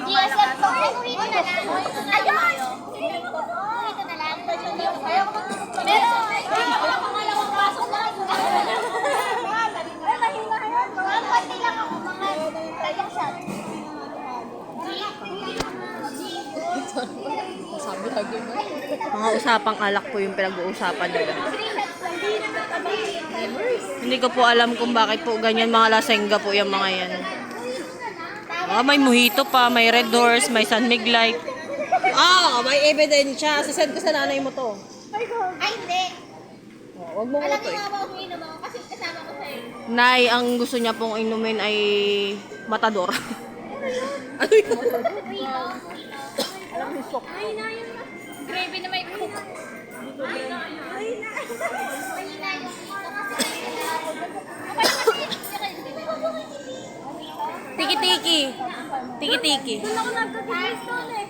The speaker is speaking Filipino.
GSF to. Kuhin na lang. Ayun! Ito na lang. Meron. Wala ko nga lang ang pasok na. Mga pati lang ako. Mga tayo shot. Sabi lagi mo. Mga usapang alak po yung pinag-uusapan nila. Hindi ko po alam kung bakit po ganyan mga lasengga po yung mga yan. May mojito pa, may Red Horse, may San Mig Light. May ebidensya. Sasend ko sa nanay mo to. Ay, hindi. Huwag mo Alam to mo eh. nga ba umiinom ako kasi kasama ko sa'yo. Nay, ang gusto niya pong inumin ay matador. Ano yun? Mojito. Alam mo yung Ay, na yun. Gravy na may cook. Ay, na. Ay, na. Mahina yung mojito kasi. Tiki-tiki. Tiki-tiki. Doon ako nagkakita eh.